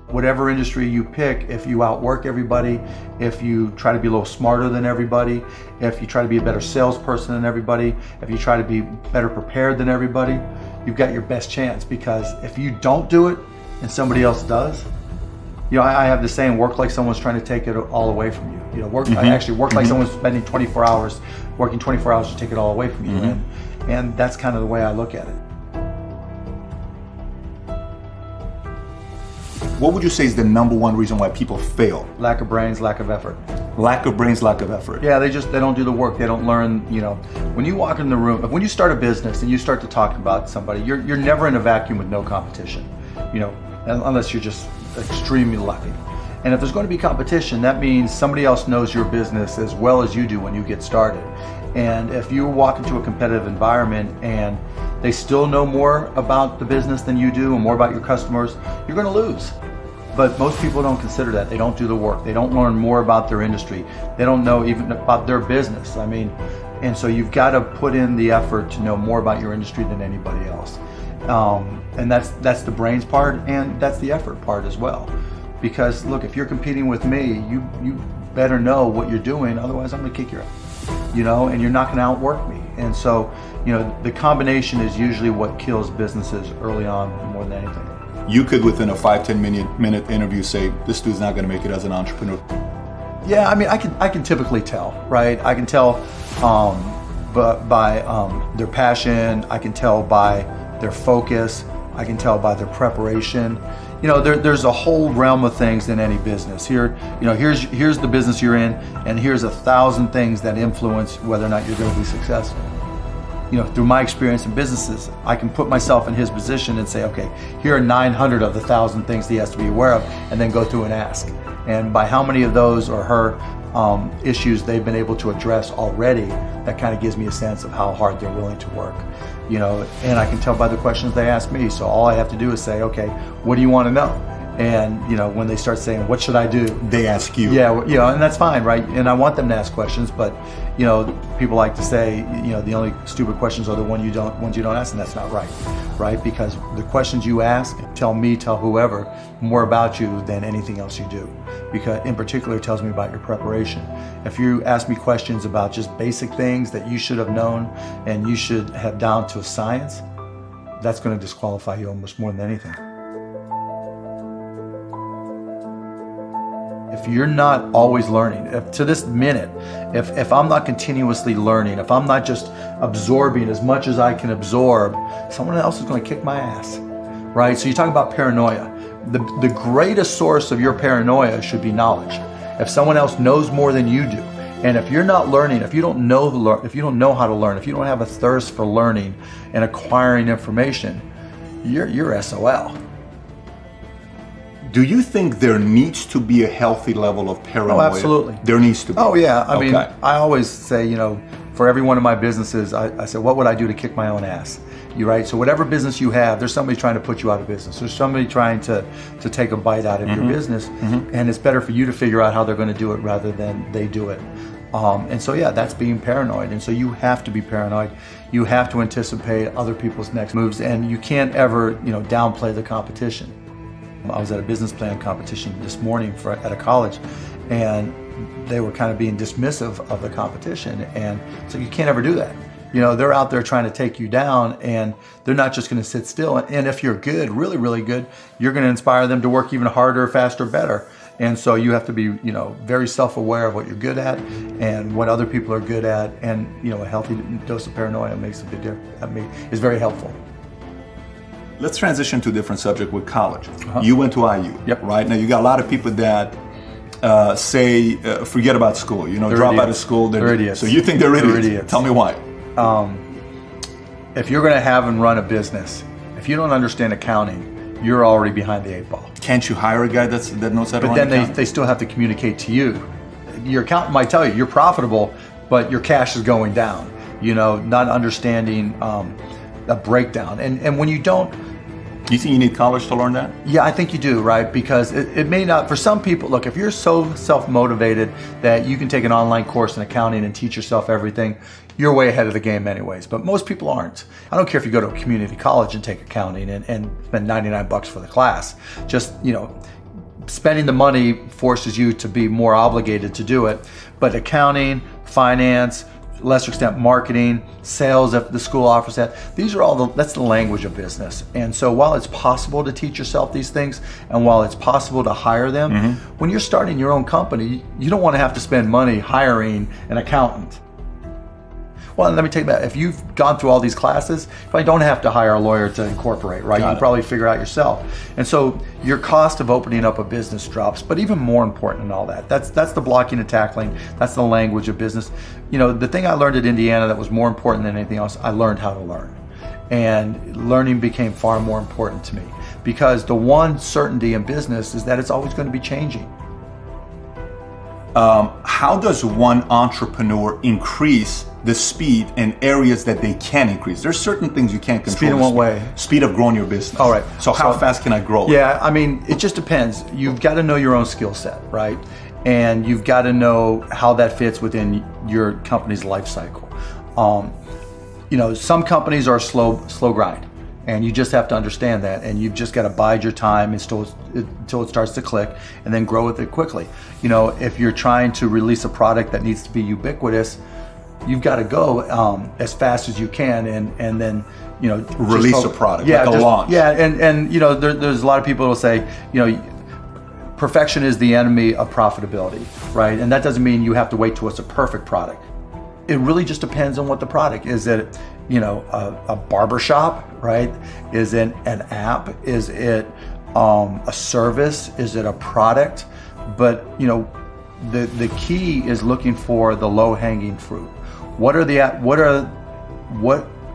Whatever industry you pick, if you outwork everybody, if you try to be a little smarter than everybody, if you try to be a better salesperson than everybody, if you try to be better prepared than everybody, you've got your best chance. Because if you don't do it and somebody else does, you know, I have the saying, work like someone's trying to take it all away from you. You know, I actually work like someone's spending 24 hours, working 24 hours to take it all away from you. And that's kind of the way I look at it. What would you say is the number one reason why people fail? Lack of brains, lack of effort. Lack of brains, lack of effort. Yeah, they don't do the work. They don't learn, you know. When you walk in the room, when you start a business and you start to talk about somebody, you're never in a vacuum with no competition, you know, unless you're just extremely lucky. And if there's going to be competition, that means somebody else knows your business as well as you do when you get started. And if you walk into a competitive environment and they still know more about the business than you do and more about your customers, you're going to lose. But most people don't consider that. They don't do the work. They don't learn more about their industry. They don't know even about their business. I mean, and so you've got to put in the effort to know more about your industry than anybody else. And that's the brains part, and that's the effort part as well. Because look, if you're competing with me, you better know what you're doing. Otherwise, I'm going to kick your ass. You know, and you're not going to outwork me. And so, you know, the combination is usually what kills businesses early on more than anything. You could, within a 5-10 minute interview, say, this dude's not going to make it as an entrepreneur. Yeah, I mean, I can typically tell, right? I can tell by their passion. I can tell by their focus. I can tell by their preparation. You know, there's a whole realm of things in any business. Here, you know, here's the business you're in, and here's 1,000 things that influence whether or not you're going to be successful. You know, through my experience in businesses, I can put myself in his position and say, okay, here are 900 of the 1,000 things he has to be aware of, and then go through and ask. And by how many of those or her issues they've been able to address already, that kind of gives me a sense of how hard they're willing to work. You know, and I can tell by the questions they ask me. So all I have to do is say, okay, what do you want to know? And, you know, when they start saying, what should I do? They ask you. Yeah, you know, and that's fine, right? And I want them to ask questions, but, you know, people like to say, you know, the only stupid questions are the ones you don't ask, and that's not right? Because the questions you ask tell whoever more about you than anything else you do. Because in particular, it tells me about your preparation. If you ask me questions about just basic things that you should have known and you should have down to a science, that's going to disqualify you almost more than anything. If you're not always learning, to this minute, if I'm not continuously learning, if I'm not just absorbing as much as I can absorb, someone else is going to kick my ass, right? So you talk about paranoia. The greatest source of your paranoia should be knowledge. If someone else knows more than you do, and if you're not learning, if you don't know how to learn, if you don't have a thirst for learning and acquiring information, you're SOL. Do you think there needs to be a healthy level of paranoia? Oh, absolutely. There needs to be. Oh, yeah. I mean, I always say, you know, for every one of my businesses, I say, what would I do to kick my own ass? You right? So whatever business you have, there's somebody trying to put you out of business. There's somebody trying to take a bite out of your business. And it's better for you to figure out how they're going to do it rather than they do it. And so, yeah, that's being paranoid. And so you have to be paranoid. You have to anticipate other people's next moves. And you can't ever, you know, downplay the competition. I was at a business plan competition this morning at a college, and they were kind of being dismissive of the competition. And so you can't ever do that. You know, they're out there trying to take you down, and they're not just going to sit still. And if you're good, really, really good, you're going to inspire them to work even harder, faster, better. And so you have to be, you know, very self-aware of what you're good at and what other people are good at. And, you know, a healthy dose of paranoia makes a big difference. Is very helpful. Let's transition to a different subject with college. You went to IU, Yep. right? Now you got a lot of people that say, forget about school, you know, They're drop idiots. out of school. They're idiots. So you think they're idiots? They're idiots. Tell me why. If you're going to have and run a business, if you don't understand accounting, you're already behind the 8 ball. Can't you hire a guy that knows how to But run then accounting? they still have to communicate to you. Your accountant might tell you you're profitable, but your cash is going down. You know, not understanding a breakdown. And when you don't, You think you need college to learn that? yeah, I think you do, right? Because it may not, for some people, look, if you're so self-motivated that you can take an online course in accounting and teach yourself everything, you're way ahead of the game anyways. But most people aren't. I don't care if you go to a community college and take accounting and spend $99 for the class. Just, you know, spending the money forces you to be more obligated to do it. But accounting, finance, lesser extent marketing, sales if the school offers that, these are all that's the language of business. And so while it's possible to teach yourself these things, and while it's possible to hire them, when you're starting your own company, you don't want to have to spend money hiring an accountant. Well, let me take that. If you've gone through all these classes, you probably don't have to hire a lawyer to incorporate, right? You can probably figure out yourself. And so your cost of opening up a business drops. But even more important than all that, that's the blocking and tackling. That's the language of business. You know, the thing I learned at Indiana that was more important than anything else, I learned how to learn. And learning became far more important to me, because the one certainty in business is that it's always going to be changing. How does one entrepreneur increase the speed in areas that they can increase? There's certain things you can't control. Speed in what way? Speed of growing your business. All right. So how fast can I grow? Yeah, I mean, it just depends. You've got to know your own skill set, right? And you've got to know how that fits within your company's life cycle. You know, some companies are slow grind. And you just have to understand that, and you've just got to bide your time until it starts to click, and then grow with it quickly. You know, if you're trying to release a product that needs to be ubiquitous, you've got to go as fast as you can, and then, you know, release a product, yeah, like a launch. Yeah, and you know, there's a lot of people who will say, you know, perfection is the enemy of profitability, right? And that doesn't mean you have to wait till it's a perfect product. It really just depends on what the product is. It, you know, a barbershop, right? Is it an app? Is it a service? Is it a product? But, you know, the key is looking for the low-hanging fruit. What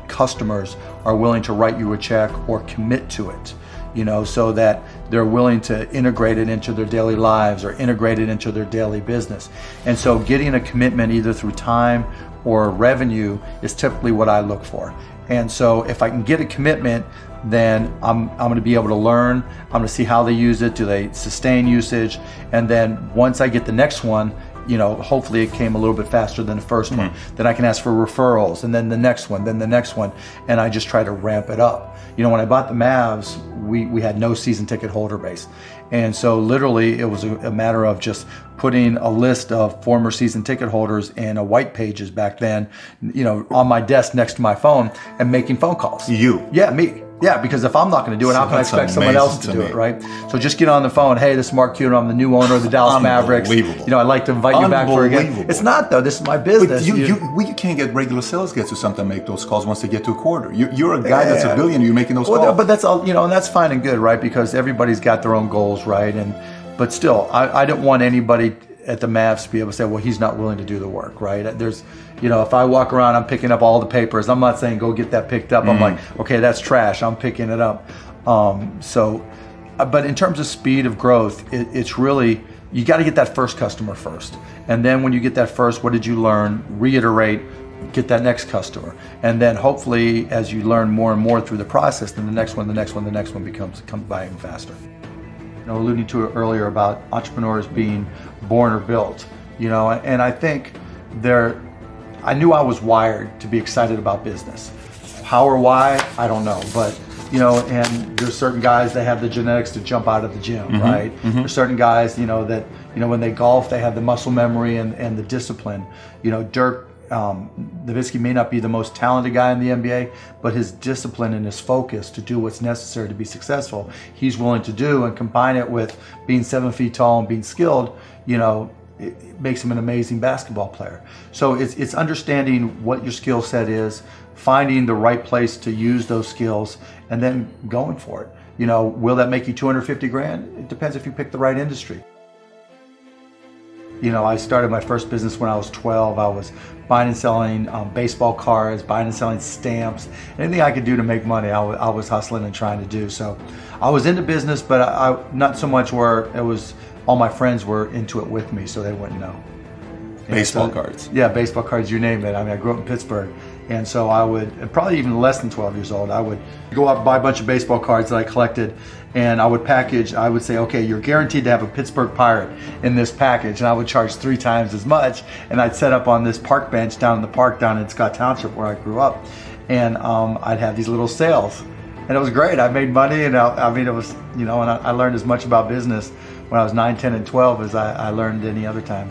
customers are willing to write you a check or commit to it, you know, so that they're willing to integrate it into their daily lives or integrate it into their daily business. And so getting a commitment either through time or revenue is typically what I look for. And so if I can get a commitment, then I'm going to be able to learn. I'm going to see how they use it. Do they sustain usage? And then once I get the next one, you know, hopefully it came a little bit faster than the first one. Then I can ask for referrals, and then the next one, then the next one, and I just try to ramp it up. You know, when I bought the Mavs, we had no season ticket holder base. And so literally it was a matter of just putting a list of former season ticket holders in a white pages back then, you know, on my desk next to my phone, and making phone calls. You? Yeah, me. Yeah, because if I'm not going to do it, how can I expect someone else to do it, right? So just get on the phone. Hey, this is Mark Cuban. I'm the new owner of the Dallas Mavericks. You know, I'd like to invite you back for a game. It's not, though. This is my business. But you can't get regular sales guys to sometimes make those calls once they get to a quarter. You're a guy that's a billionaire. You're making those calls. But that's all, you know, and that's fine and good, right? Because everybody's got their own goals, right? But still, I didn't want anybody at the Mavs to be able to say, well, he's not willing to do the work, right? There's, you know, if I walk around, I'm picking up all the papers. I'm not saying go get that picked up. I'm like, okay, that's trash. I'm picking it up. But in terms of speed of growth, it's really, you got to get that first customer first. And then when you get that first, what did you learn? Reiterate, get that next customer. And then hopefully as you learn more and more through the process, then the next one comes by even faster. You know, alluding to it earlier about entrepreneurs being born or built, you know, and I think I knew I was wired to be excited about business. How or why, I don't know, but you know, and there's certain guys that have the genetics to jump out of the gym, right? There's certain guys, you know, that, you know, when they golf, they have the muscle memory and the discipline. You know, Dirk Nowitzki may not be the most talented guy in the NBA, but his discipline and his focus to do what's necessary to be successful, he's willing to do, and combine it with being 7 feet tall and being skilled, you know, it makes him an amazing basketball player. So it's understanding what your skill set is, finding the right place to use those skills, and then going for it. You know, will that make you 250 grand? It depends if you pick the right industry. You know, I started my first business when I was 12. I was buying and selling baseball cards, buying and selling stamps. Anything I could do to make money, I was hustling and trying to do. So I was into business, but I not so much where it was, all my friends were into it with me, so they wouldn't know. Baseball cards. Yeah, baseball cards, you name it. I mean, I grew up in Pittsburgh. And so I would, probably even less than 12 years old, I would go out and buy a bunch of baseball cards that I collected, and I would package, I would say, okay, you're guaranteed to have a Pittsburgh Pirate in this package, and I would charge 3 times as much, and I'd set up on this park bench down in the park down in Scott Township where I grew up, and I'd have these little sales, and it was great. I made money, and I mean, it was, and I learned as much about business when I was 9, 10, and 12 as I learned any other time.